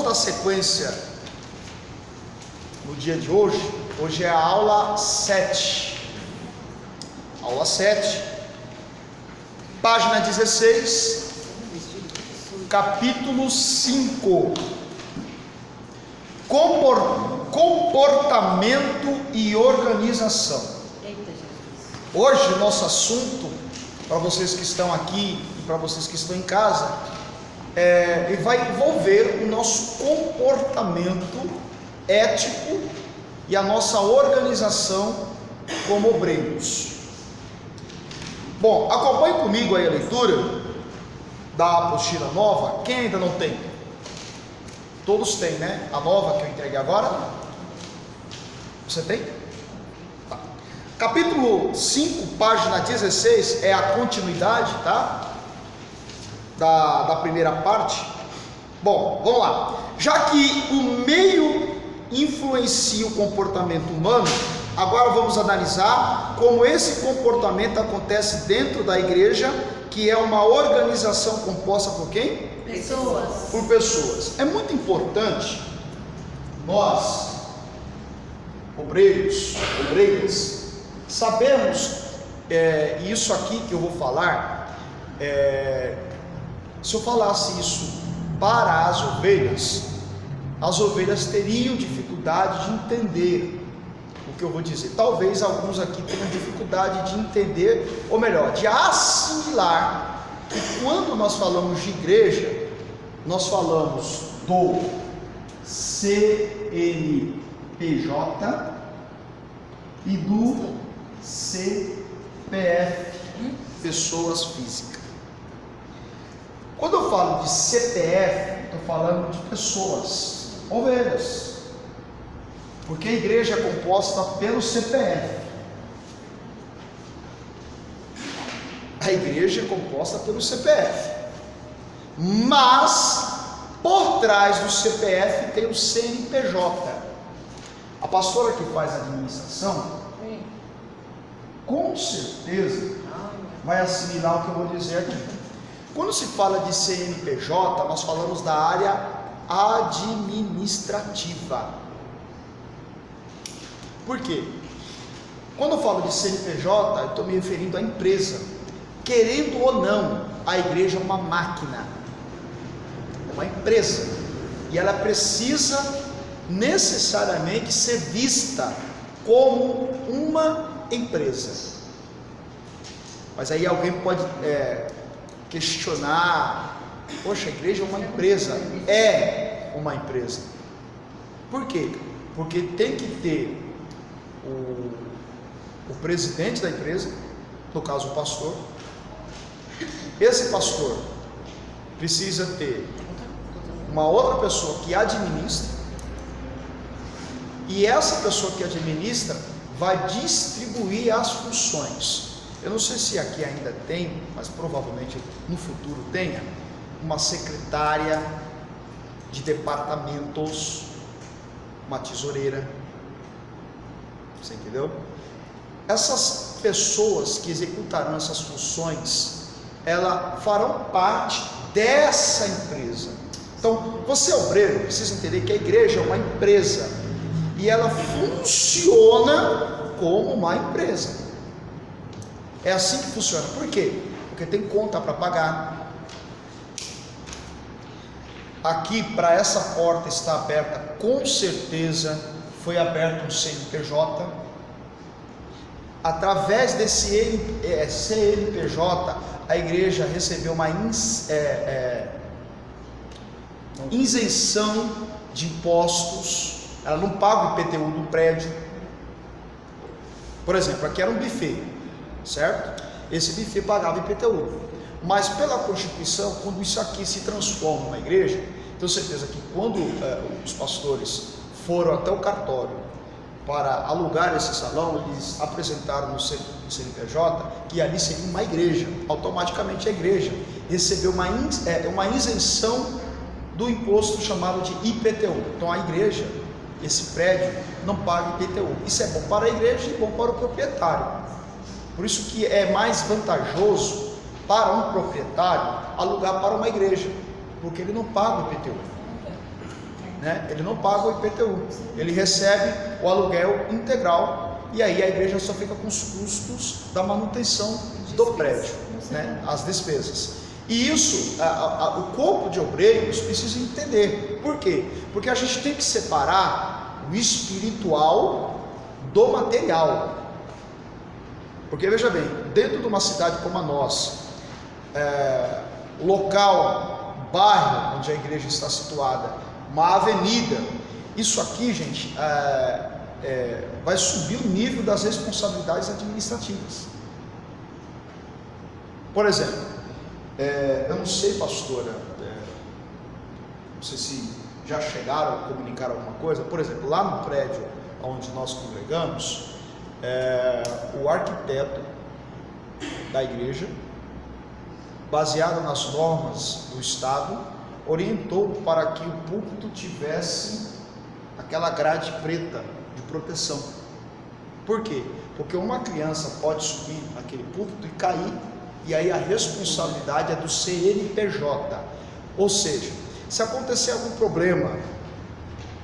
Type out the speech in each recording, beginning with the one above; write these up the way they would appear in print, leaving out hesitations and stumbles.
vamos dar sequência no dia de hoje. Hoje é a aula 7. Aula 7, página 16, capítulo 5. Comportamento e organização. Hoje o nosso assunto, para vocês que estão aqui e para vocês que estão em casa, ele vai envolver o nosso comportamento ético e a nossa organização como obreiros. Bom, acompanhe comigo aí a leitura da apostila nova. Quem ainda não tem? Todos têm, né? A nova que eu entreguei agora. Você tem? Tá. Capítulo 5, página 16, é a continuidade, tá? Da primeira parte. Bom, vamos lá. Já que o meio influencia o comportamento humano, agora vamos analisar como esse comportamento acontece dentro da igreja, que é uma organização composta por quem? Pessoas. Por pessoas. É muito importante nós, obreiros, obreiras, sabemos, isso aqui que eu vou falar, se eu falasse isso para as ovelhas teriam dificuldade de entender o que eu vou dizer. Talvez alguns aqui tenham dificuldade de entender, ou melhor, de assimilar que quando nós falamos de igreja, nós falamos do CNPJ e do CPF, pessoas físicas. Quando eu falo de CPF, estou falando de pessoas, ovelhas, porque a igreja é composta pelo CPF. A igreja é composta pelo CPF, mas por trás do CPF tem o CNPJ. A pastora que faz a administração, com certeza vai assimilar o que eu vou dizer aqui. Quando se fala de CNPJ, nós falamos da área administrativa. Por quê? Quando eu falo de CNPJ, eu estou me referindo à empresa. Querendo ou não, a igreja é uma máquina, é uma empresa, e ela precisa necessariamente ser vista como uma empresa. Mas aí alguém pode questionar: poxa, a igreja é uma empresa. É uma empresa. Por quê? Porque tem que ter o presidente da empresa, no caso o pastor. Esse pastor precisa ter uma outra pessoa que administra, e essa pessoa que administra vai distribuir as funções. Eu não sei se aqui ainda tem, mas provavelmente no futuro tenha uma secretária de departamentos, uma tesoureira. Você entendeu? Essas pessoas que executarão essas funções, elas farão parte dessa empresa. Então, você obreiro precisa entender que a igreja é uma empresa e ela funciona como uma empresa. É assim que funciona. Por quê? Porque tem conta para pagar. Aqui, para essa porta estar aberta, com certeza foi aberto um CNPJ. Através desse CNPJ, a igreja recebeu uma isenção de impostos. Ela não paga o IPTU do prédio. Por exemplo, aqui era um buffet, certo? Esse buffet pagava IPTU. Mas pela Constituição, quando isso aqui se transforma numa igreja, tenho certeza que quando os pastores foram até o cartório para alugar esse salão, eles apresentaram no CNPJ que ali seria uma igreja. Automaticamente a igreja recebeu uma isenção do imposto chamado de IPTU. Então a igreja, esse prédio, não paga IPTU. Isso é bom para a igreja e bom para o proprietário. Por isso que é mais vantajoso para um proprietário alugar para uma igreja, porque ele não paga o IPTU. né? Ele não paga o IPTU, ele recebe o aluguel integral, e aí a igreja só fica com os custos da manutenção do prédio, né? As despesas. E isso, o corpo de obreiros precisa entender. Por quê? Porque a gente tem que separar o espiritual do material. Porque veja bem, dentro de uma cidade como a nossa, local, bairro onde a igreja está situada, uma avenida, isso aqui, gente, vai subir o nível das responsabilidades administrativas. Por exemplo, eu não sei, pastora, não sei se já chegaram a comunicar alguma coisa. Por exemplo, lá no prédio onde nós congregamos, o arquiteto da igreja, baseado nas normas do Estado, orientou para que o púlpito tivesse aquela grade preta de proteção. Por quê? Porque uma criança pode subir naquele púlpito e cair, e aí a responsabilidade é do CNPJ. Ou seja, se acontecer algum problema,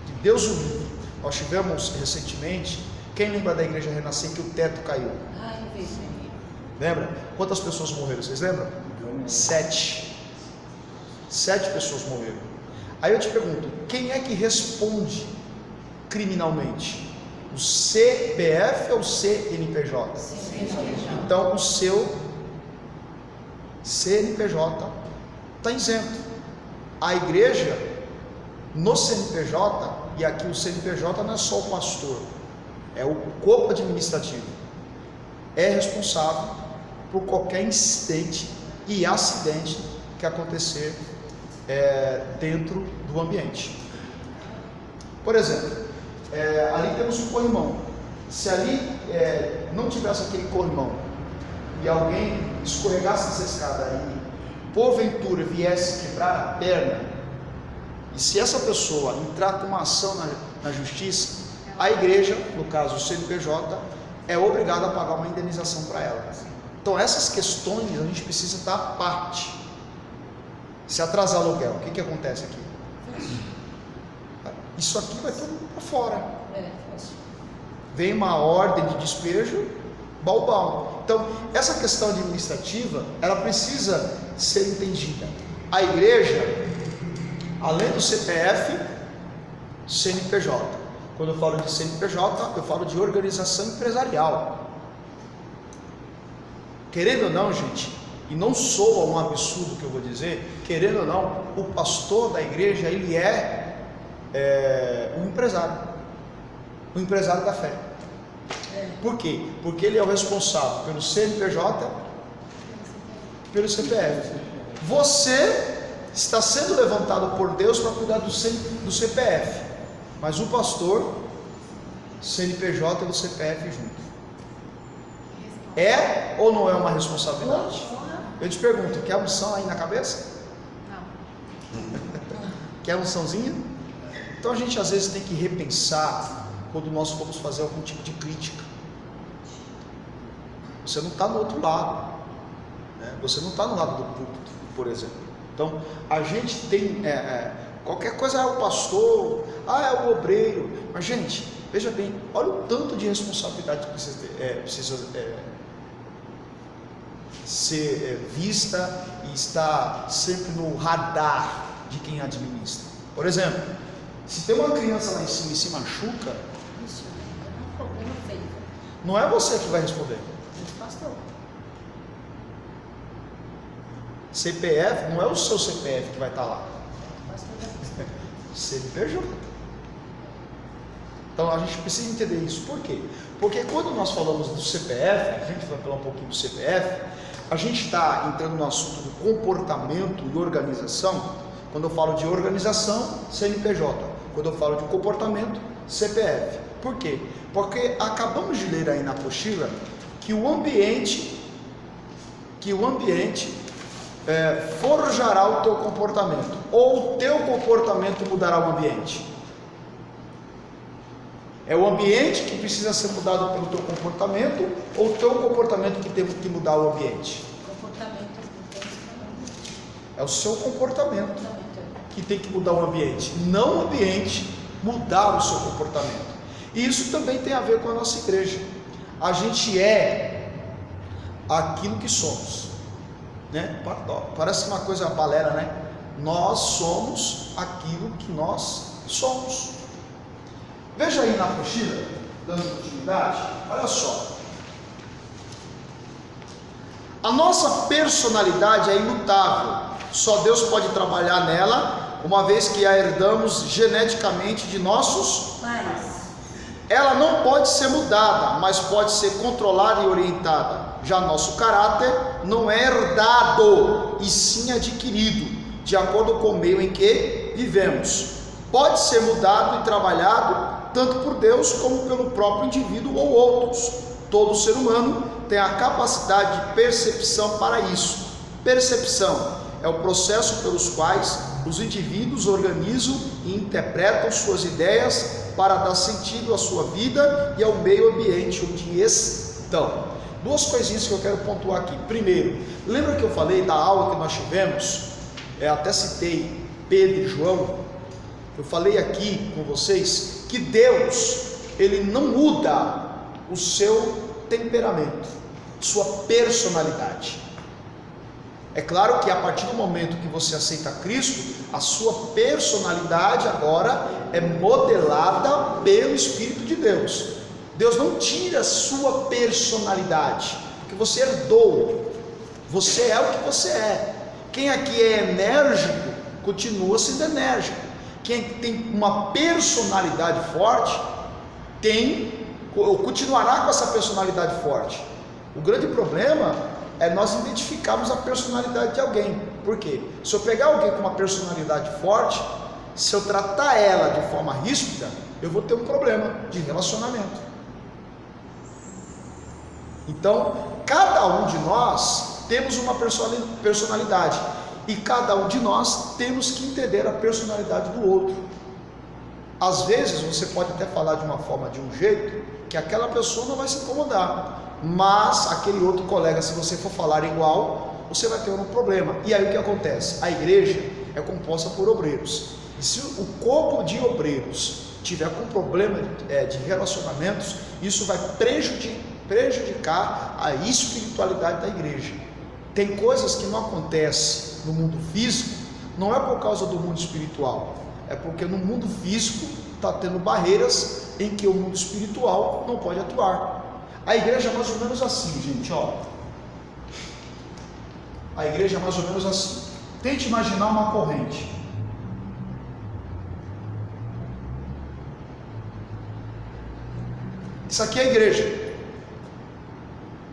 que Deus o livre. Nós tivemos recentemente, quem lembra da igreja Renascer que o teto caiu? Lembra? Quantas pessoas morreram? Vocês lembram? 7 pessoas morreram. Aí eu te pergunto, quem é que responde criminalmente? O CPF ou o CNPJ? Então o seu CNPJ está isento. A igreja, no CNPJ, e aqui o CNPJ não é só o pastor, é o corpo administrativo, é responsável por qualquer incidente e acidente que acontecer dentro do ambiente. Por exemplo, ali temos um corrimão. Se ali não tivesse aquele corrimão e alguém escorregasse essa escada aí, porventura viesse quebrar a perna, e se essa pessoa entrar com uma ação na justiça, a igreja, no caso o CNPJ, é obrigada a pagar uma indenização para ela. Então essas questões a gente precisa estar à parte. Se atrasar aluguel, o que acontece aqui? Isso aqui vai tudo para fora. Vem uma ordem de despejo, balbal. Então essa questão administrativa, ela precisa ser entendida. A igreja, além do CPF, CNPJ. Quando eu falo de CNPJ, eu falo de organização empresarial. Querendo ou não, gente, e não soa um absurdo que eu vou dizer, querendo ou não, o pastor da igreja, ele é um empresário da fé. Por quê? Porque ele é o responsável pelo CNPJ, pelo CPF. Você está sendo levantado por Deus para cuidar do CPF, mas o pastor, CNPJ e o CPF junto. É ou não é uma responsabilidade? Eu te pergunto, quer unção aí na cabeça? Não. Quer unçãozinha? Então a gente às vezes tem que repensar quando nós formos fazer algum tipo de crítica. Você não está no outro lado, né? Você não está no lado do púlpito, por exemplo. Então a gente tem qualquer coisa, é o pastor, é o obreiro, mas gente, veja bem, olha o tanto de responsabilidade que precisa ser vista e estar sempre no radar de quem administra. Por exemplo, se tem uma criança lá em cima e se machuca, não é você que vai responder. CPF, não é o seu CPF que vai estar lá. CNPJ. Então a gente precisa entender isso. Por quê? Porque quando nós falamos do CPF, a gente vai falar um pouquinho do CPF, a gente está entrando no assunto do comportamento e organização. Quando eu falo de organização, CNPJ. Quando eu falo de comportamento, CPF. Por quê? Porque acabamos de ler aí na apostila que o ambiente forjará o teu comportamento, ou o teu comportamento mudará o ambiente. É o ambiente que precisa ser mudado pelo teu comportamento, ou o teu comportamento que tem que mudar o ambiente? É o seu comportamento. que tem que mudar o ambiente, não o ambiente mudar o seu comportamento. E isso também tem a ver com a nossa igreja. A gente é aquilo que somos, né? Parece uma coisa balera, né? Nós somos aquilo que nós somos. Veja aí na apostila, dando continuidade, olha só. A nossa personalidade é imutável, só Deus pode trabalhar nela, uma vez que a herdamos geneticamente de nossos pais. Ela não pode ser mudada, mas pode ser controlada e orientada. Já nosso caráter não é herdado, e sim adquirido, de acordo com o meio em que vivemos. Pode ser mudado e trabalhado tanto por Deus como pelo próprio indivíduo ou outros. Todo ser humano tem a capacidade de percepção para isso. Percepção é o processo pelos quais os indivíduos organizam e interpretam suas ideias para dar sentido à sua vida e ao meio ambiente onde estão. Duas coisinhas que eu quero pontuar aqui. Primeiro, lembra que eu falei da aula que nós tivemos? Até citei Pedro e João. Eu falei aqui com vocês que Deus, Ele não muda o seu temperamento, sua personalidade. É claro que a partir do momento que você aceita Cristo, a sua personalidade agora é modelada pelo Espírito de Deus. Deus não tira a sua personalidade, porque você herdou, você é o que você é. Quem aqui é enérgico, continua sendo enérgico. Quem tem uma personalidade forte, continuará com essa personalidade forte. O grande problema é nós identificarmos a personalidade de alguém. Por quê? Se eu pegar alguém com uma personalidade forte, se eu tratar ela de forma ríspida, eu vou ter um problema de relacionamento. Então, cada um de nós temos uma personalidade, e cada um de nós temos que entender a personalidade do outro. Às vezes você pode até falar de uma forma, de um jeito, que aquela pessoa não vai se incomodar, mas aquele outro colega, se você for falar igual, você vai ter um problema. E aí o que acontece? A igreja é composta por obreiros, e se o corpo de obreiros tiver com problema de relacionamentos, isso vai prejudicar a espiritualidade da igreja. Tem coisas que não acontecem no mundo físico, não é por causa do mundo espiritual, é porque no mundo físico está tendo barreiras em que o mundo espiritual não pode atuar. A igreja é mais ou menos assim, gente, ó. A igreja é mais ou menos assim. Tente imaginar uma corrente. Isso aqui é a igreja.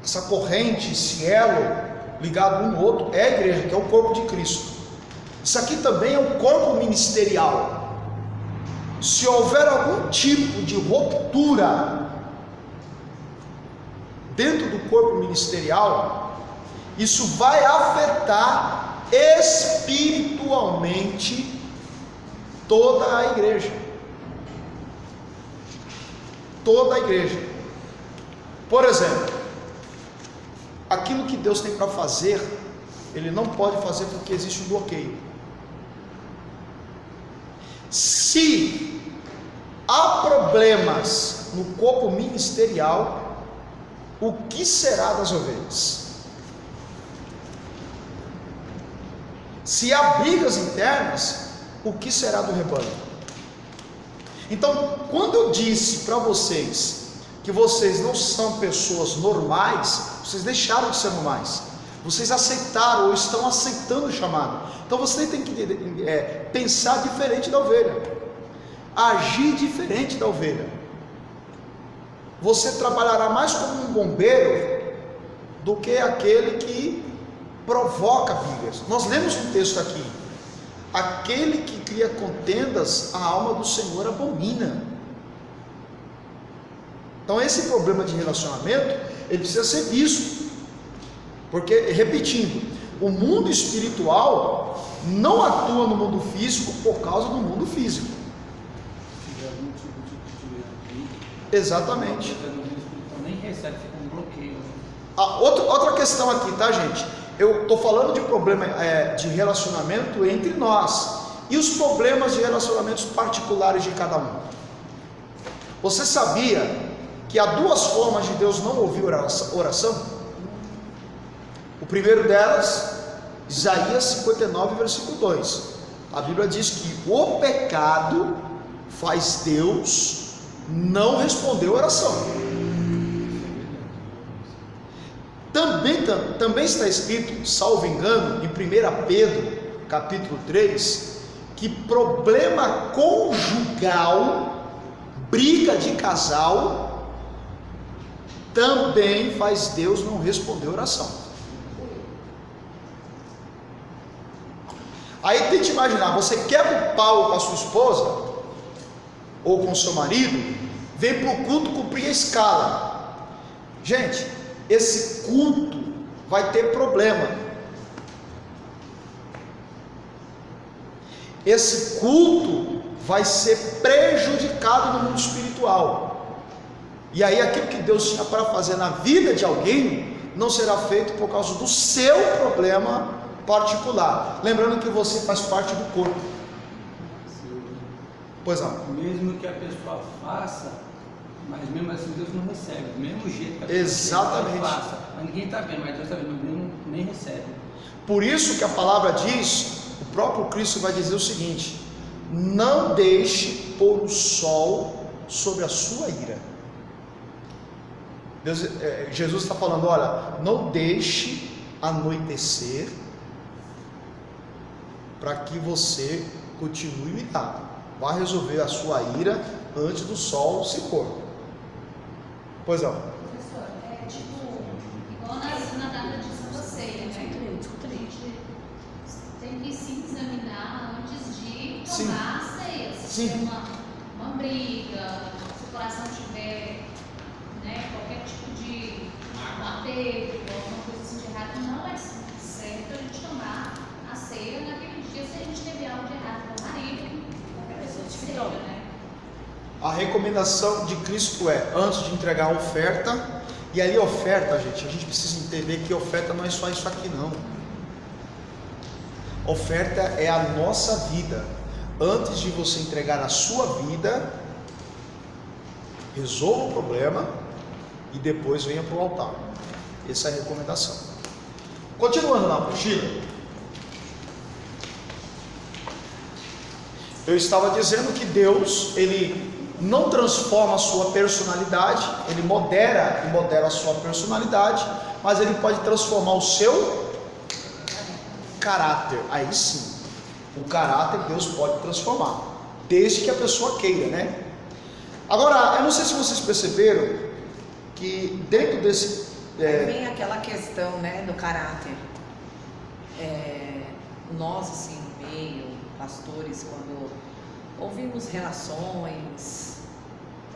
Essa corrente, esse elo ligado um no outro é a igreja, que é o corpo de Cristo. Isso aqui também é um corpo ministerial. Se houver algum tipo de ruptura dentro do corpo ministerial, isso vai afetar espiritualmente toda a igreja. Toda a igreja. Por exemplo, aquilo que Deus tem para fazer, Ele não pode fazer porque existe um bloqueio. Se há problemas no corpo ministerial, o que será das ovelhas? Se há brigas internas, o que será do rebanho? Então, quando eu disse para vocês que vocês não são pessoas normais, vocês deixaram de ser normais, vocês aceitaram ou estão aceitando o chamado. Então você tem que pensar diferente da ovelha, agir diferente da ovelha. Você trabalhará mais como um bombeiro do que aquele que provoca brigas. Nós lemos um texto aqui: aquele que cria contendas, a alma do Senhor abomina. Então esse problema de relacionamento, ele precisa ser visto, porque, repetindo, o mundo espiritual não atua no mundo físico por causa do mundo físico. Exatamente. Nem recebe, fica um bloqueio. Outra questão aqui, tá, gente? Eu estou falando de problema de relacionamento entre nós. e os problemas de relacionamentos particulares de cada um. Você sabia que há duas formas de Deus não ouvir oração? O primeiro delas, Isaías 59, versículo 2. A Bíblia diz que o pecado faz Deus não responder a oração. Também está escrito, salvo engano, em 1 Pedro, capítulo 3, que problema conjugal, briga de casal, também faz Deus não responder a oração. Aí tente imaginar, você quebra o pau com a sua esposa, ou com o seu marido, vem para o culto cumprir a escala. Gente, esse culto vai ter problema. Esse culto vai ser prejudicado no mundo espiritual. E aí aquilo que Deus tinha para fazer na vida de alguém, não será feito por causa do seu problema particular. Lembrando que você faz parte do corpo. Pois não. Mesmo que a pessoa faça, mas mesmo assim Deus não recebe. Do mesmo jeito que a Exatamente. pessoa faça. Mas ninguém está vendo, mas Deus está vendo, Deus nem recebe. Por isso que a palavra diz, o próprio Cristo vai dizer o seguinte: não deixe pôr o sol sobre a sua ira. Jesus está falando, olha, não deixe anoitecer para que você continue irado. Vai resolver a sua ira antes do sol se pôr. Pois não. Professor, é tipo, igual na data de Santa Ceia, né? A gente tem que se examinar antes de tomar a ceia. Se tiver uma briga, se o coração tiver, né, qualquer tipo de apego, alguma coisa assim de errado, não é certo a gente tomar a ceia naquele dia se a gente teve algo de errado com o marido, qualquer pessoa que seja, né? A recomendação de Cristo é, antes de entregar a oferta, e ali oferta, gente, a gente precisa entender que oferta não é só isso aqui não. Oferta é a nossa vida. Antes de você entregar a sua vida, resolva o problema e depois venha para o altar. Essa é a recomendação. Continuando na apostila, eu estava dizendo que Deus, Ele não transforma a sua personalidade, Ele modera a sua personalidade, mas Ele pode transformar o seu caráter. Aí sim, o caráter Deus pode transformar, desde que a pessoa queira, né? Agora, eu não sei se vocês perceberam que dentro desse... Vem aquela questão, né, do caráter. Nós, assim, no meio, pastores, quando ouvimos relações,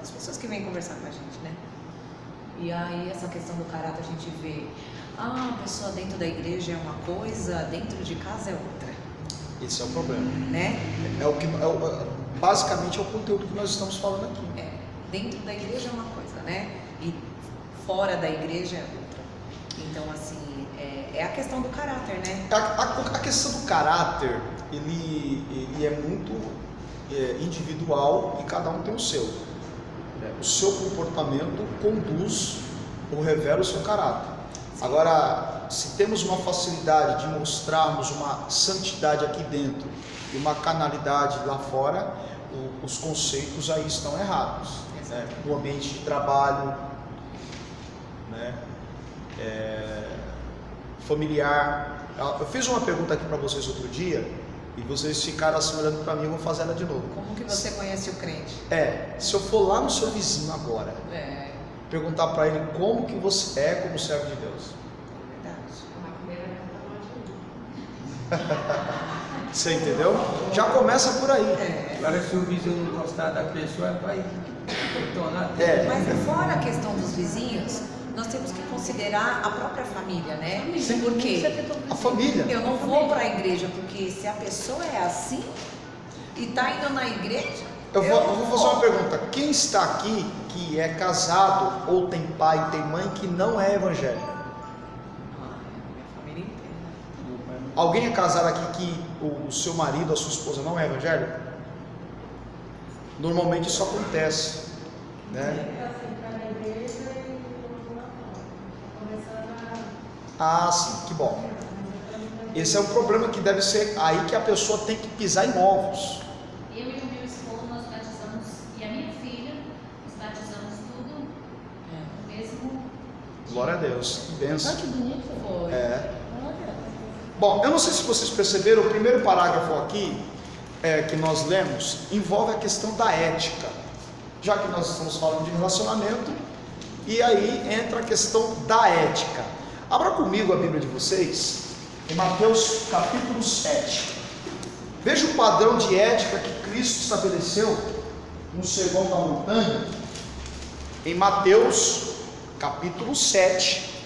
as pessoas que vêm conversar com a gente, né? E aí essa questão do caráter a gente vê, a pessoa dentro da igreja é uma coisa, dentro de casa é outra. Esse é o problema, né? Basicamente é o conteúdo que nós estamos falando aqui. Dentro da igreja é uma coisa, né? E fora da igreja é outra. Então, assim, é a questão do caráter, né? A questão do caráter, ele é muito individual e cada um tem o seu. O seu comportamento conduz ou revela o seu caráter. Sim. Agora, se temos uma facilidade de mostrarmos uma santidade aqui dentro e uma carnalidade lá fora, os conceitos aí estão errados, né? No ambiente de trabalho, né? Familiar. Eu fiz uma pergunta aqui para vocês outro dia e vocês ficaram assim olhando para mim, eu vou fazer ela de novo. Como que você conhece o crente? Se eu for lá no seu vizinho agora, perguntar para ele como que você é como servo de Deus. É verdade. Você entendeu? Já começa por aí. Agora, se o vizinho não gostar da pessoa, vai tornar. Mas fora a questão dos vizinhos, nós temos que considerar a própria família, né? Por quê? A família. Eu não vou para a igreja porque se a pessoa é assim e está indo na igreja. Eu vou fazer uma pergunta. Quem está aqui que é casado ou tem pai, tem mãe que não é evangélico? Minha família inteira. Alguém é casado aqui que o seu marido, a sua esposa não é evangélico? Normalmente isso acontece, né? Ah, sim, que bom. Esse é um problema que deve ser aí que a pessoa tem que pisar em ovos. Eu e o meu esposo, nós batizamos, e a minha filha, nós batizamos tudo no mesmo. Glória a Deus, que bênção. Que bonito foi. É. Bom, eu não sei se vocês perceberam, o primeiro parágrafo aqui que nós lemos envolve a questão da ética. Já que nós estamos falando de relacionamento, e aí entra a questão da ética. Abra comigo a Bíblia de vocês, em Mateus capítulo 7. Veja o padrão de ética que Cristo estabeleceu no Sermão da Montanha, em Mateus capítulo 7,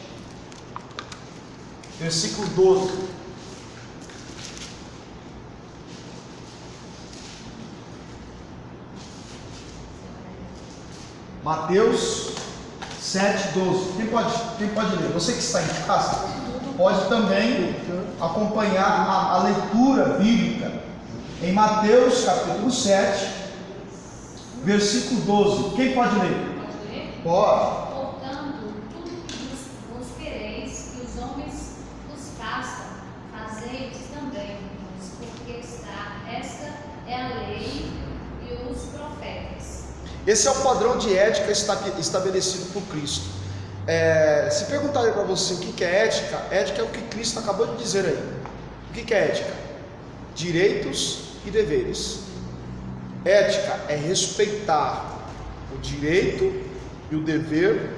versículo 12. Mateus 7:12. Quem pode ler? Você que está em casa, pode também acompanhar a leitura bíblica em Mateus capítulo 7, versículo 12. Quem pode ler? Pode ler? Pode. Portanto, tudo que vos quereis que os homens vos façam, fazei-vos também, porque esta é a lei e os profetas. Esse é o padrão de ética estabelecido por Cristo. Se perguntarem para você o que é ética, ética é o que Cristo acabou de dizer aí. O que é ética? Direitos e deveres. Ética é respeitar o direito e o dever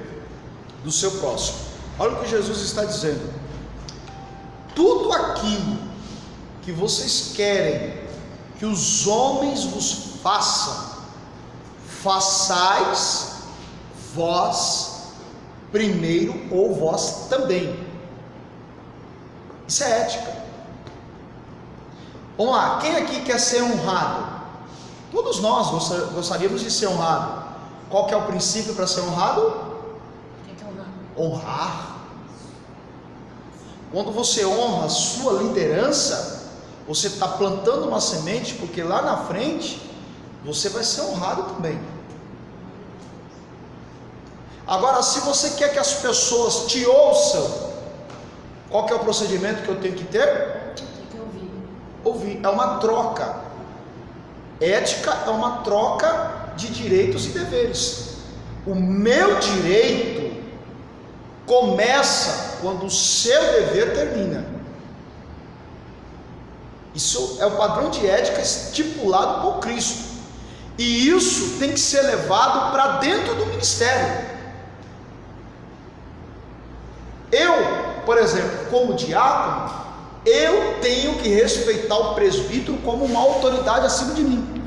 do seu próximo. Olha o que Jesus está dizendo: tudo aquilo que vocês querem que os homens vos façam, façais vós primeiro, ou vós também. Isso é ética. Vamos lá, quem aqui quer ser honrado? Todos nós gostaríamos de ser honrado. Qual que é o princípio para ser honrado? Honrar. Quando você honra a sua liderança, você está plantando uma semente, porque lá na frente você vai ser honrado também. Agora, se você quer que as pessoas te ouçam, qual que é o procedimento que eu tenho que ter? Tem que ouvir. Ouvir. É uma troca. Ética é uma troca de direitos e deveres. O meu direito começa quando o seu dever termina. Isso é o padrão de ética estipulado por Cristo. E isso tem que ser levado para dentro do ministério. Eu, por exemplo, como diácono, eu tenho que respeitar o presbítero como uma autoridade acima de mim.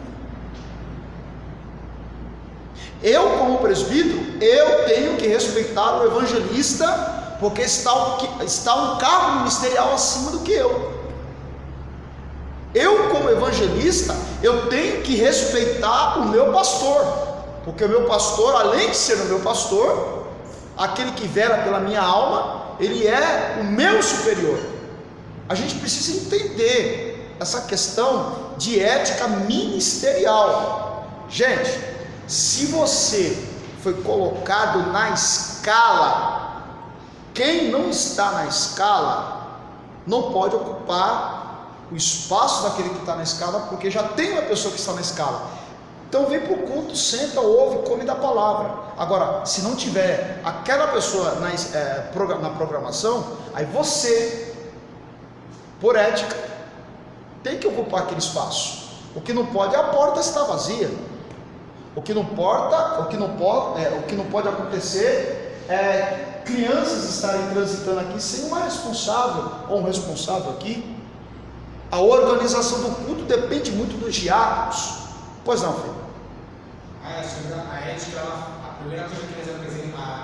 Eu, como presbítero, eu tenho que respeitar o evangelista, porque está um cargo ministerial acima do que eu. Eu, como evangelista, eu tenho que respeitar o meu pastor, porque o meu pastor, além de ser o meu pastor, aquele que vela pela minha alma, ele é o meu superior. A gente precisa entender essa questão de ética ministerial. Gente, se você foi colocado na escala, quem não está na escala não pode ocupar o espaço daquele que está na escala, porque já tem uma pessoa que está na escala. Então vem para o culto, senta, ouve, come da palavra. Agora, se não tiver aquela pessoa na programação, aí você, por ética, tem que ocupar aquele espaço. O que não pode é a porta estar vazia. O que não pode acontecer é crianças estarem transitando aqui sem uma responsável ou um responsável aqui. A organização do culto depende muito dos diáconos. Pois não, filho? A ética, a primeira coisa que eles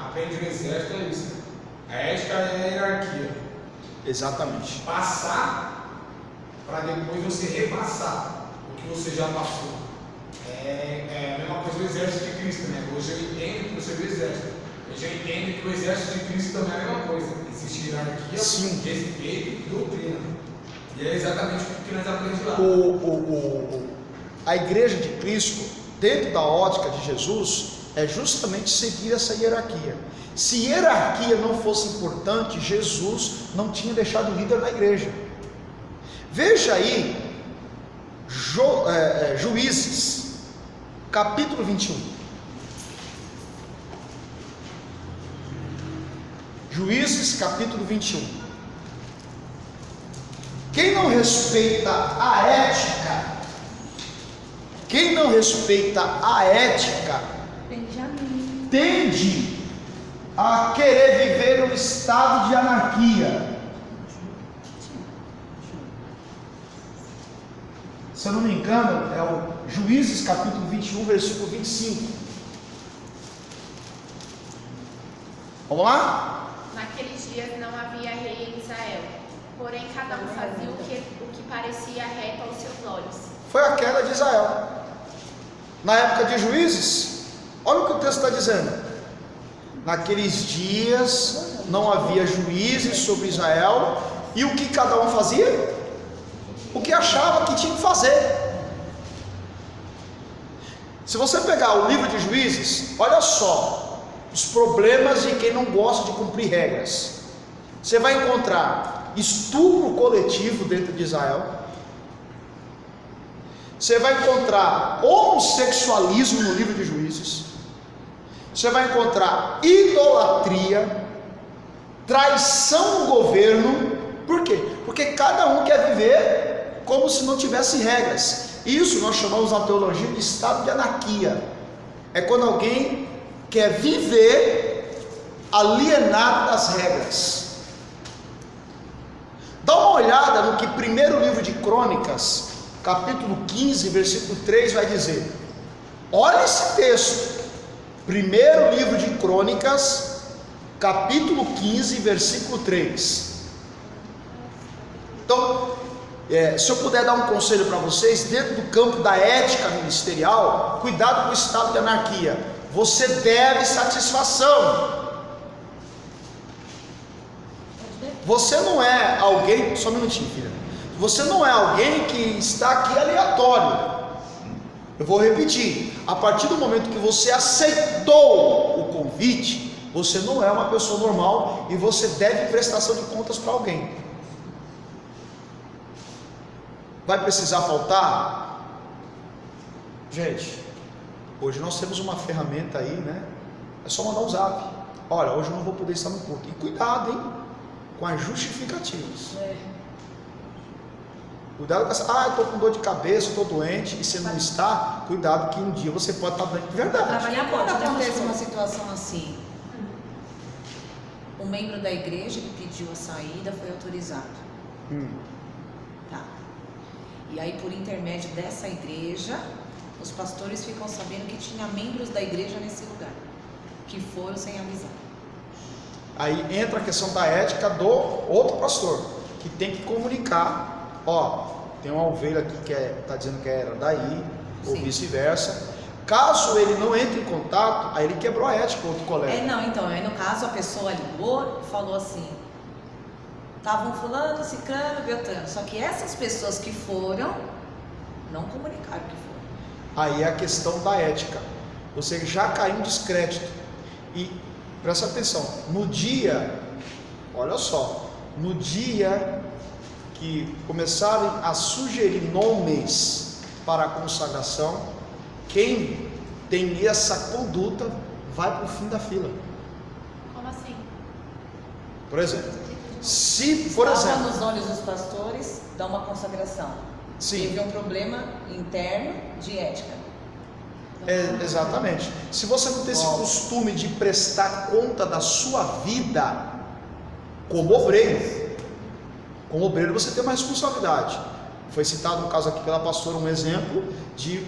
aprendem no exército é isso. A ética é a hierarquia. Exatamente. Passar para depois você repassar o que você já passou. É a mesma coisa do exército de Cristo, né? Hoje eu entendo que eu sou do exército. Hoje eu entendo que o exército de Cristo também é a mesma coisa. Existe hierarquia, respeito e doutrina. E é exatamente o que que nós aprendemos lá. A igreja de Cristo, dentro da ótica de Jesus, é justamente seguir essa hierarquia. Se hierarquia não fosse importante, Jesus não tinha deixado líder na igreja. Veja aí, Juízes, capítulo 21. Juízes, capítulo 21. Quem não respeita a ética, Benjamin. tende a querer viver um estado de anarquia. Se eu não me engano, é o Juízes capítulo 21, versículo 25. Vamos lá? Naqueles dias não havia rei em Israel, porém cada um fazia o que parecia reto aos seus olhos. Foi a queda de Israel. Na época de Juízes, olha o que o texto está dizendo. Naqueles dias não havia juízes sobre Israel, e o que cada um fazia? O que achava que tinha que fazer. Se você pegar o livro de Juízes, olha só os problemas de quem não gosta de cumprir regras. Você vai encontrar estupro coletivo dentro de Israel. Você vai encontrar homossexualismo no livro de Juízes. Você vai encontrar idolatria, traição no governo. Por quê? Porque cada um quer viver como se não tivesse regras. Isso nós chamamos na teologia de estado de anarquia. É quando alguém quer viver alienado das regras. Dá uma olhada no que primeiro livro de Crônicas, capítulo 15, versículo 3 vai dizer. Olha esse texto. Primeiro livro de Crônicas, capítulo 15, versículo 3. Então, se eu puder dar um conselho para vocês, dentro do campo da ética ministerial, cuidado com o estado de anarquia. Você deve satisfação. Você não é alguém, só um minutinho, filha. Você não é alguém que está aqui aleatório. Eu vou repetir. A partir do momento que você aceitou o convite, você não é uma pessoa normal e você deve prestação de contas para alguém. Vai precisar faltar? Gente, hoje nós temos uma ferramenta aí, né? É só mandar um zap. Olha, hoje eu não vou poder estar no culto. E cuidado, hein? Com as justificativas. Cuidado com essa. Eu estou com dor de cabeça, estou doente, e você não está. Cuidado que um dia você pode estar doente de verdade. Trabalhar quando acontece uma situação assim. Um membro da igreja que pediu a saída foi autorizado. Tá. E aí, por intermédio dessa igreja, os pastores ficam sabendo que tinha membros da igreja nesse lugar, que foram sem avisar. Aí entra a questão da ética do outro pastor, que tem que comunicar. Tem uma ovelha aqui que está dizendo que era daí, ou vice-versa. Caso ele não entre em contato, aí ele quebrou a ética com outro colega. Aí no caso a pessoa ligou e falou assim: estavam fulano, ciclano, beltrano. Só que essas pessoas que foram, não comunicaram que foram. Aí é a questão da ética. Você já caiu em descrédito. E presta atenção, no dia, olha só, no dia que começarem a sugerir nomes para a consagração, quem tem essa conduta vai para o fim da fila. Como assim? Por exemplo, se, por Estava exemplo, nos olhos dos pastores, dá uma consagração. sim, Teve um problema interno de ética. exatamente. Se você não tem esse costume de prestar conta da sua vida como obreiro você tem uma responsabilidade. Foi citado no caso aqui pela pastora um exemplo de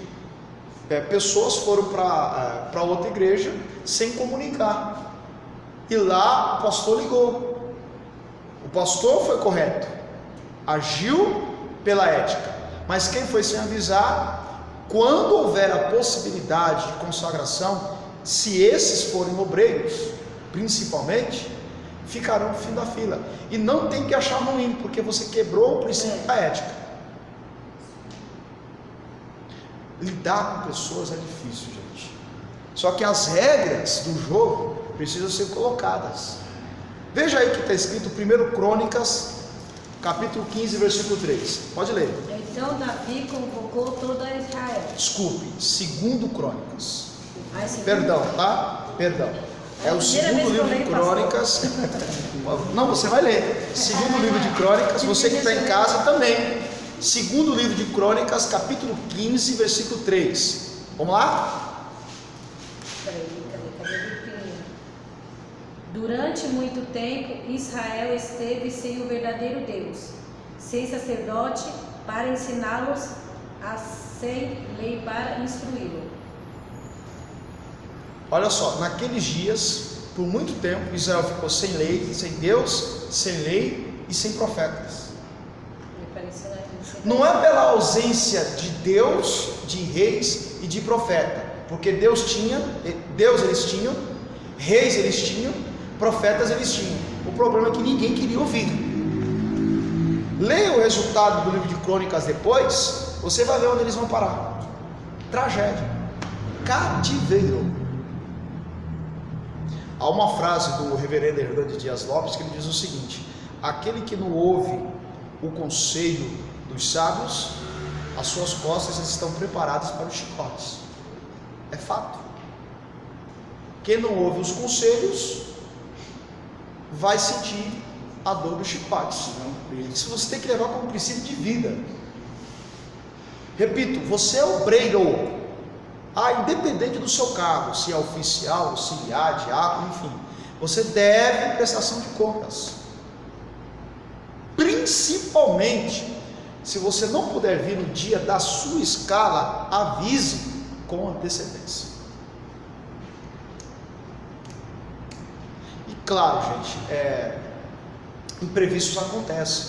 pessoas foram para outra igreja sem comunicar, e lá o pastor ligou. O pastor foi correto, agiu pela ética, mas quem foi sem avisar, quando houver a possibilidade de consagração, se esses forem obreiros, principalmente, ficarão no fim da fila. E não tem que achar ruim, porque você quebrou o princípio da ética. lidar com pessoas é difícil, gente. Só que as regras do jogo precisam ser colocadas. Veja aí que está escrito 1 Crônicas, capítulo 15, versículo 3. Pode ler. Então Davi convocou toda Israel. Desculpe, 2 Crônicas. Segundo- Perdão, tá? Perdão. É o Primeira segundo vez que eu livro de leio, pastor. Crônicas. Não, você vai ler. Segundo livro de Crônicas, você que está em casa também. Segundo livro de Crônicas, capítulo 15, versículo 3. Vamos lá? Cadê o primeiro? Durante muito tempo, Israel esteve sem o verdadeiro Deus, sem sacerdote para ensiná-los, sem lei para instruí-lo. Olha só, naqueles dias, por muito tempo, Israel ficou sem lei, sem Deus, sem lei e sem profetas. Não é pela ausência de Deus, de reis e de profeta, porque Deus eles tinham, reis eles tinham, profetas eles tinham. O problema é que ninguém queria ouvir. Leia o resultado do livro de Crônicas depois, você vai ver onde eles vão parar. Tragédia, cativeiro. Há uma frase do reverendo Hernando Dias Lopes que ele diz o seguinte: aquele que não ouve o conselho dos sábios, as suas costas estão preparadas para os chicotes. É fato. Quem não ouve os conselhos vai sentir a dor dos chicotes. Isso você tem que levar como princípio de vida. Repito, você é obreiro. Independente do seu cargo, se é oficial, auxiliar, diácono, enfim, você deve prestação de contas. Principalmente se você não puder vir no dia da sua escala, avise com antecedência. E claro, gente, imprevistos acontecem,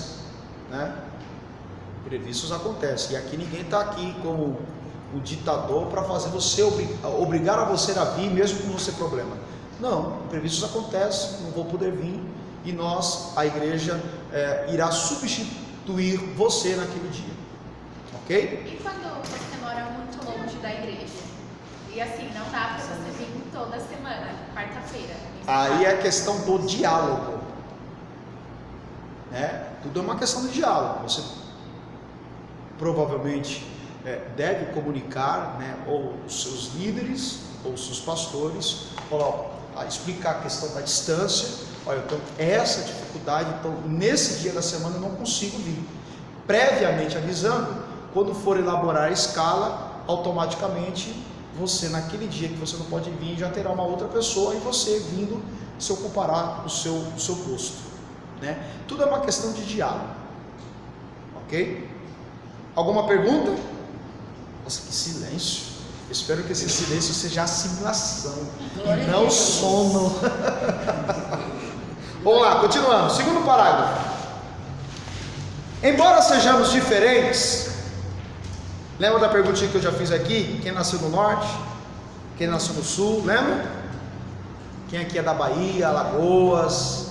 né? Imprevistos acontecem, e aqui ninguém está aqui como o ditador para fazer você obrigar a você a vir mesmo com você problema. Não, imprevistos acontecem, não vou poder vir, e nós, a igreja, irá substituir você naquele dia, ok? E quando você mora muito longe da igreja? E assim, não dá para você vir toda semana, quarta-feira. Aí é a questão do diálogo, né? Tudo é uma questão de diálogo. Você provavelmente deve comunicar, né, ou os seus líderes, ou os seus pastores, explicar a questão da distância. Olha, eu tenho essa dificuldade, então nesse dia da semana eu não consigo vir. Previamente avisando, quando for elaborar a escala, automaticamente você, naquele dia que você não pode vir, já terá uma outra pessoa, e você vindo se ocupará do seu posto, né? Tudo é uma questão de diálogo, ok? Alguma pergunta? Nossa, que silêncio. Espero que esse silêncio seja assimilação e não sono. Vamos lá, continuando. Segundo parágrafo. Embora sejamos diferentes, lembra da perguntinha que eu já fiz aqui? Quem nasceu no norte? Quem nasceu no sul? Lembra? Quem aqui é da Bahia, Alagoas?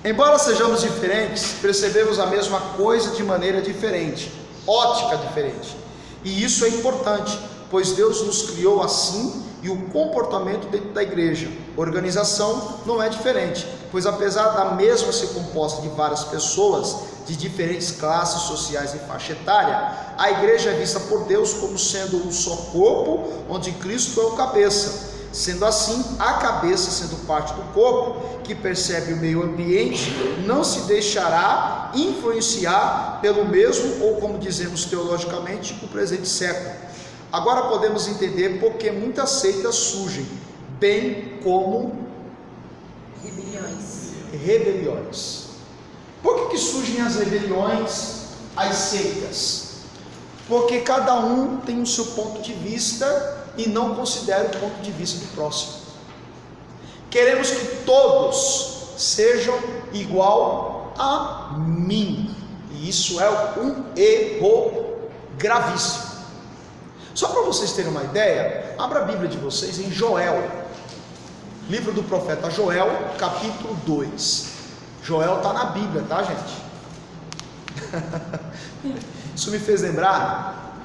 Embora sejamos diferentes, percebemos a mesma coisa de maneira diferente, ótica diferente. E isso é importante, pois Deus nos criou assim, e o comportamento dentro da igreja, organização, não é diferente, pois apesar da mesma ser composta de várias pessoas, de diferentes classes sociais e faixa etária, a igreja é vista por Deus como sendo um só corpo, onde Cristo é o cabeça. Sendo assim, a cabeça, sendo parte do corpo, que percebe o meio ambiente, não se deixará influenciar pelo mesmo, ou como dizemos teologicamente, o presente século. Agora podemos entender por que muitas seitas surgem, bem como rebeliões. Por que surgem as rebeliões, as seitas? Porque cada um tem o seu ponto de vista e não considera o ponto de vista do próximo. Queremos que todos sejam igual a mim, e isso é um erro gravíssimo. Só para vocês terem uma ideia, abra a Bíblia de vocês em Joel, livro do profeta Joel, capítulo 2. Joel está na Bíblia, tá, gente? Isso me fez lembrar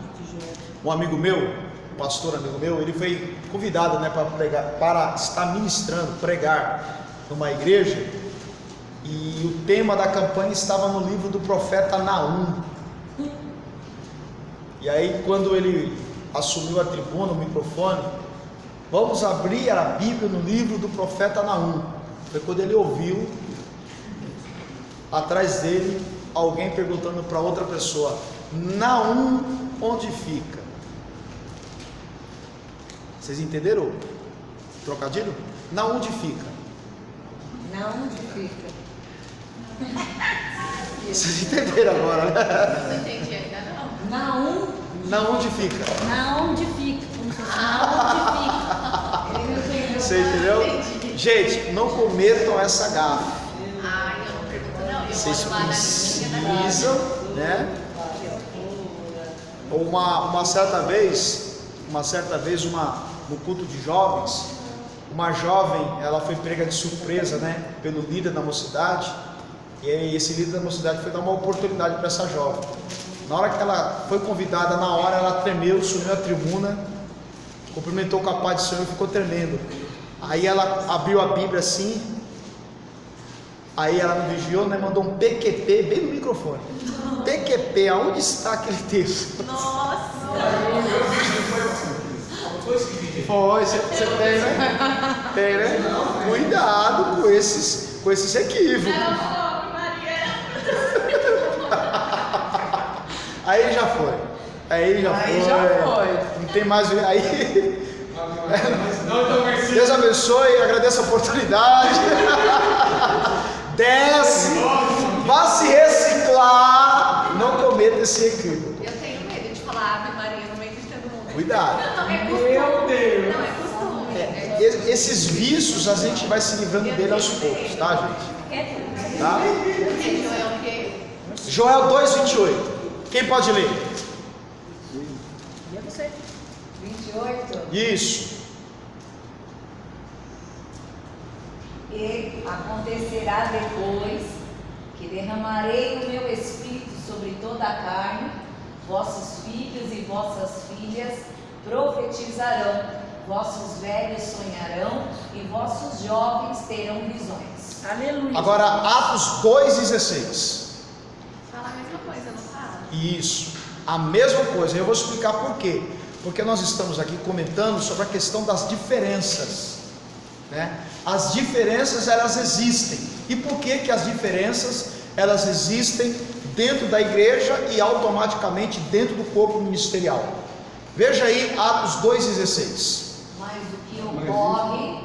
um amigo meu, um pastor amigo meu, ele foi convidado, né, para pregar, para estar ministrando, pregar numa igreja, e o tema da campanha estava no livro do profeta Naum. E aí, quando ele assumiu a tribuna, o microfone, vamos abrir a Bíblia no livro do profeta Naum. Foi quando ele ouviu, atrás dele, alguém perguntando para outra pessoa: Naum, onde fica? Vocês entenderam? Trocadilho? Naum, onde fica? Naum fica. Vocês entenderam agora, né? Não entendi ainda não. Naum, Naum, onde fica? naonde fica? Como se fosse naonde fica? Ele não entendeu. Você entendeu? Gente, não cometam essa gafe. Ai, eu não pergunto não. Eu Vocês moro lá na linha precisam, né? Uma certa vez, no culto de jovens, uma jovem, ela foi pega de surpresa, né, pelo líder da mocidade, e aí esse líder da mocidade foi dar uma oportunidade para essa jovem. Na hora que ela foi convidada, na hora ela tremeu, subiu a tribuna, cumprimentou com a paz do Senhor e ficou tremendo. Aí ela abriu a Bíblia assim, aí ela não vigiou, né, mandou um PQP bem no microfone. PQP, aonde está aquele texto? Foi, você tem, né? Tem, né? Cuidado com esses equívocos. Ela falou que Maria Aí já foi. Aí já foi. Não tem mais. Aí. Deus abençoe, agradeço a oportunidade. Desce, vá se reciclar. Não cometa esse equívoco. Eu tenho medo de falar Ave Maria no meio de todo mundo. Cuidado. Não, é costume. Meu Deus. Não, é costume. Esses vícios a gente vai se livrando dele aos poucos, tá, gente? Tá? Joel o quê? Joel 2:28. Quem pode ler? Eu não sei. 28. Isso. E acontecerá depois que derramarei o meu espírito sobre toda a carne, vossos filhos e vossas filhas profetizarão, vossos velhos sonharão e vossos jovens terão visões. Aleluia. Agora, Atos 2:16. Fala a mesma coisa, não fala? Isso, a mesma coisa. Eu vou explicar por quê. Porque nós estamos aqui comentando sobre a questão das diferenças, né? As diferenças, elas existem. E por que que as diferenças, elas existem dentro da igreja e automaticamente dentro do corpo ministerial? Veja aí Atos 2:16. Mas o que ocorre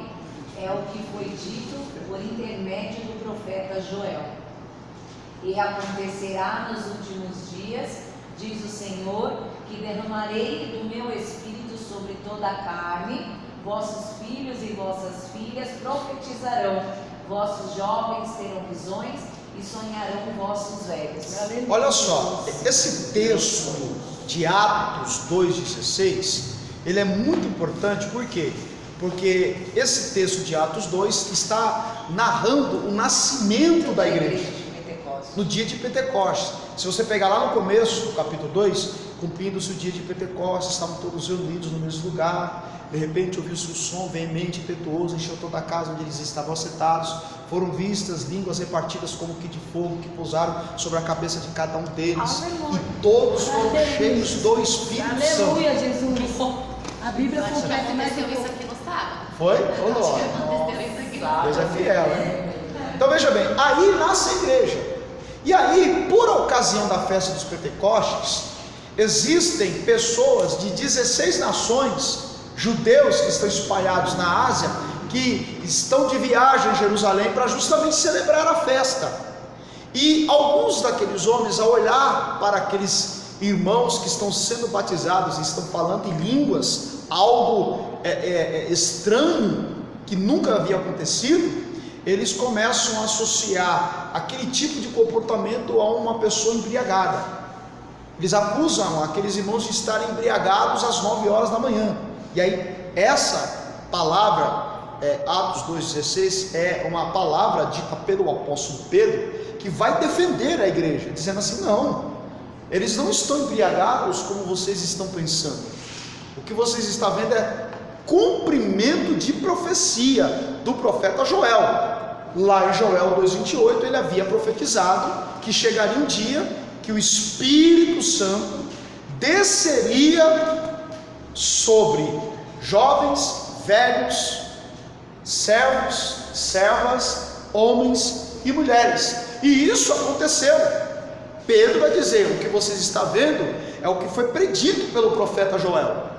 é o que foi dito por intermédio do profeta Joel. E acontecerá nos últimos dias, diz o Senhor, que derramarei do meu espírito sobre toda a carne, vossos filhos e vossas filhas profetizarão, vossos jovens terão visões e sonharão vossos velhos. Olha só, esse texto de Atos 2:16, ele é muito importante. Por quê? Porque esse texto de Atos 2 está narrando o nascimento da igreja no dia de Pentecostes. Se você pegar lá no começo do capítulo 2, cumprindo-se o dia de Pentecostes, estavam todos reunidos no mesmo lugar. De repente ouviu-se um som veemente e impetuoso, encheu toda a casa onde eles estavam assentados. Foram vistas línguas repartidas como que de fogo, que pousaram sobre a cabeça de cada um deles. E todos foram cheios do Espírito Santo. Aleluia, Jesus. A Bíblia completa, mas Aconteceu isso aqui no sábado. Foi? Ô, glória. Aconteceu isso aqui no sábado. Deus é fiel, né? Então veja bem, aí nasce a igreja. E aí, por ocasião da festa dos Pentecostes, existem pessoas de 16 nações, judeus que estão espalhados na Ásia, que estão de viagem em Jerusalém para justamente celebrar a festa. E alguns daqueles homens, ao olhar para aqueles irmãos que estão sendo batizados e estão falando em línguas, algo estranho, que nunca havia acontecido, eles começam a associar aquele tipo de comportamento a uma pessoa embriagada. Eles acusam aqueles irmãos de estarem embriagados às 9 horas da manhã. E aí, essa palavra, Atos 2,16, é uma palavra dita pelo apóstolo Pedro, que vai defender a igreja, dizendo assim: não, eles não estão embriagados como vocês estão pensando. O que vocês estão vendo é cumprimento de profecia do profeta Joel. Lá em Joel 2,28 ele havia profetizado que chegaria um dia que o Espírito Santo desceria sobre jovens, velhos, servos, servas, homens e mulheres. E isso aconteceu. Pedro vai dizer: o que vocês estão vendo é o que foi predito pelo profeta Joel.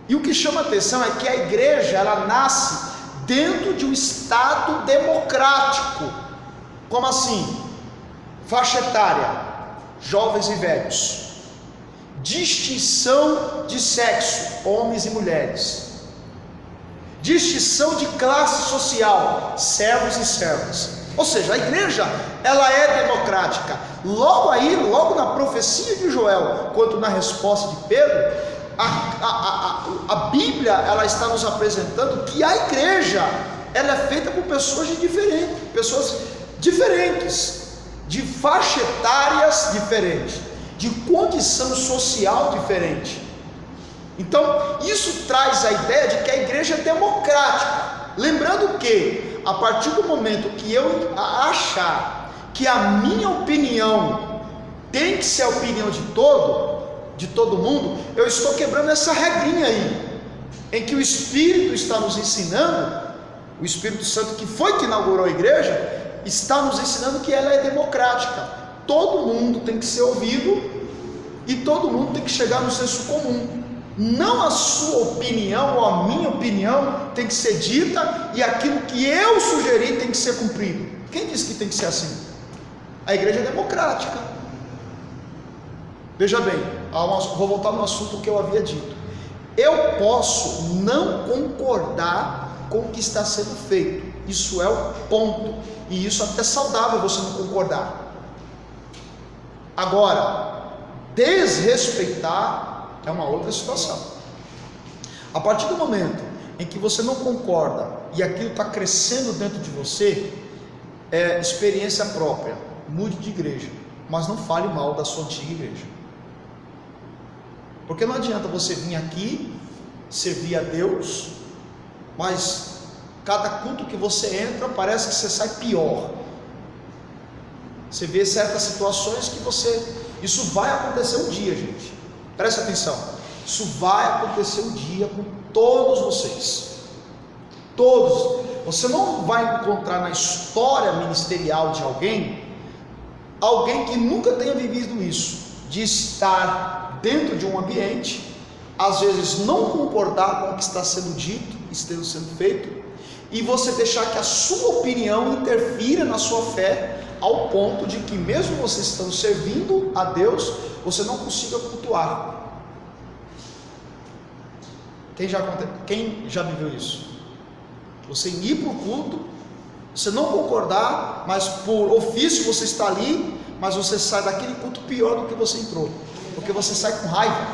E o que chama atenção é que a igreja, ela nasce dentro de um estado democrático. Como assim? Faixa etária, jovens e velhos. Distinção de sexo, homens e mulheres. Distinção de classe social, servos e servas. Ou seja, a igreja, ela é democrática. Logo aí, logo na profecia de Joel, quanto na resposta de Pedro, a Bíblia, ela está nos apresentando que a igreja, ela é feita por pessoas diferentes, de faixa etárias diferentes, de condição social diferente. Então, isso traz a ideia de que a igreja é democrática. Lembrando que, a partir do momento que eu achar que a minha opinião tem que ser a opinião de todo mundo, eu estou quebrando essa regrinha aí, em que o Espírito está nos ensinando, o Espírito Santo que foi que inaugurou a igreja, está nos ensinando que ela é democrática. Todo mundo tem que ser ouvido e todo mundo tem que chegar no senso comum. Não a sua opinião ou a minha opinião tem que ser dita e aquilo que eu sugeri tem que ser cumprido. Quem disse que tem que ser assim? A igreja é democrática. Veja bem, vou voltar no assunto que eu havia dito. Eu posso não concordar com o que está sendo feito. Isso é o ponto. E isso até é saudável você não concordar. Agora, desrespeitar é uma outra situação. A partir do momento em que você não concorda e aquilo está crescendo dentro de você, é experiência própria. Mude de igreja, mas não fale mal da sua antiga igreja. Porque não adianta você vir aqui, servir a Deus, mas cada culto que você entra, parece que você sai pior. Você vê certas situações que isso vai acontecer um dia, gente. Presta atenção. Isso vai acontecer um dia com todos vocês. Todos. Você não vai encontrar na história ministerial de alguém que nunca tenha vivido isso, de estar dentro de um ambiente, às vezes não concordar com o que está sendo dito, está sendo feito, e você deixar que a sua opinião interfira na sua fé, ao ponto de que mesmo você estando servindo a Deus, você não consiga cultuar. Quem já viveu isso? Você ir para o culto, você não concordar, mas por ofício você está ali, mas você sai daquele culto pior do que você entrou, porque você sai com raiva.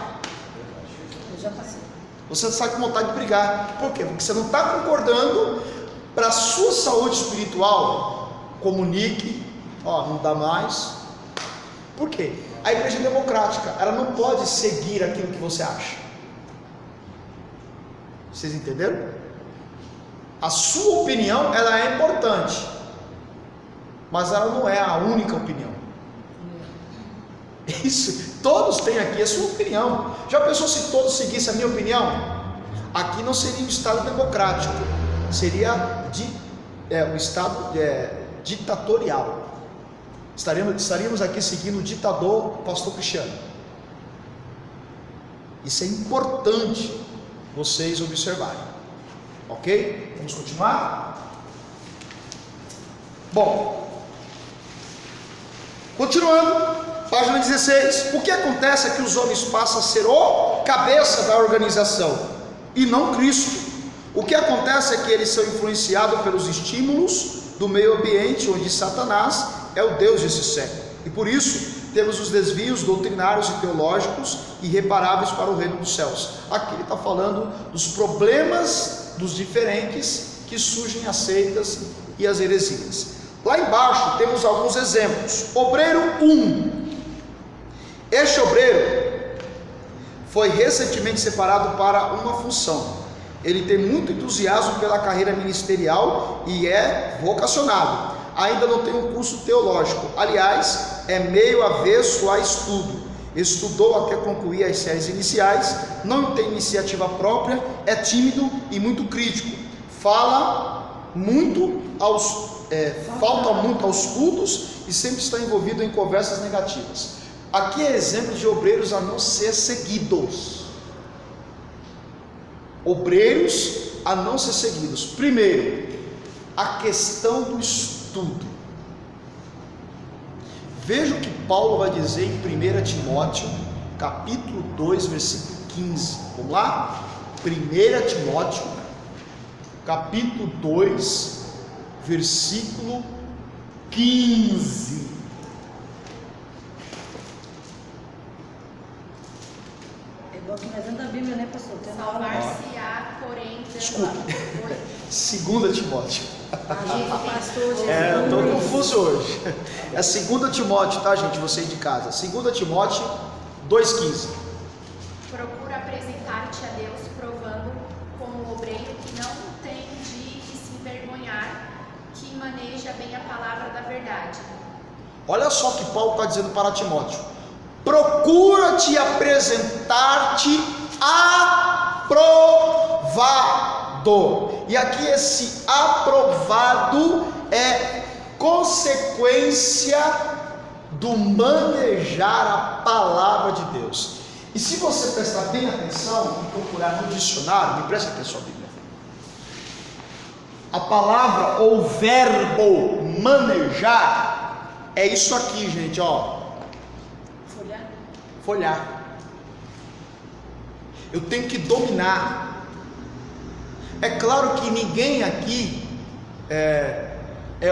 Eu já passei. Você sai com vontade de brigar. Por quê? Porque você não está concordando. Para a sua saúde espiritual, comunique, não dá mais. Por quê? A igreja é democrática, ela não pode seguir aquilo que você acha. Vocês entenderam? A sua opinião, ela é importante, mas ela não é a única opinião. Isso, todos têm aqui a sua opinião. Já pensou se todos seguissem a minha opinião? Aqui não seria um estado democrático, seria um estado ditatorial. Estaríamos aqui seguindo o ditador pastor Cristiano. Isso é importante vocês observarem. Ok? Vamos continuar? Bom, continuando, página 16. O que acontece é que os homens passam a ser o cabeça da organização e não Cristo. O que acontece é que eles são influenciados pelos estímulos do meio ambiente, onde Satanás é o Deus desse século, e por isso temos os desvios doutrinários e teológicos irreparáveis para o reino dos céus. Aqui ele está falando dos problemas dos diferentes que surgem as seitas e as heresias. Lá embaixo temos alguns exemplos. Obreiro 1: Este obreiro foi recentemente separado para uma função. Ele tem muito entusiasmo pela carreira ministerial e é vocacionado. Ainda não tem um curso teológico. Aliás, é meio avesso a estudo. Estudou até concluir as séries iniciais, não tem iniciativa própria, é tímido e muito crítico. Falta muito aos cultos e sempre está envolvido em conversas negativas. Aqui é exemplo de obreiros a não ser seguidos. Obreiros a não ser seguidos. Primeiro, a questão do estudo. Veja o que Paulo vai dizer em 1 Timóteo, capítulo 2, versículo 15. Vamos lá? 1 Timóteo, capítulo 2, versículo 15. É igual que nós vemos na Bíblia, né, pastor? Tem uma hora. Salvar-se-á, porém, Desculpa. 2 Timóteo. Pastor Jesus. Eu estou confuso hoje. É 2 Timóteo, tá, gente? Você aí de casa. 2 Timóteo 2,15. procura apresentar-te a Deus, provando como obreiro que não tem de que se envergonhar, que maneja bem a palavra da verdade. Olha só o que Paulo está dizendo para Timóteo: procura te apresentar-te aprovado. E aqui esse aprovado é consequência do manejar a palavra de Deus. E se você prestar bem atenção e procurar no dicionário, me presta atenção, Bíblia. A palavra ou verbo manejar é isso aqui, gente, ó. Folhar. Eu tenho que dominar. É claro que ninguém aqui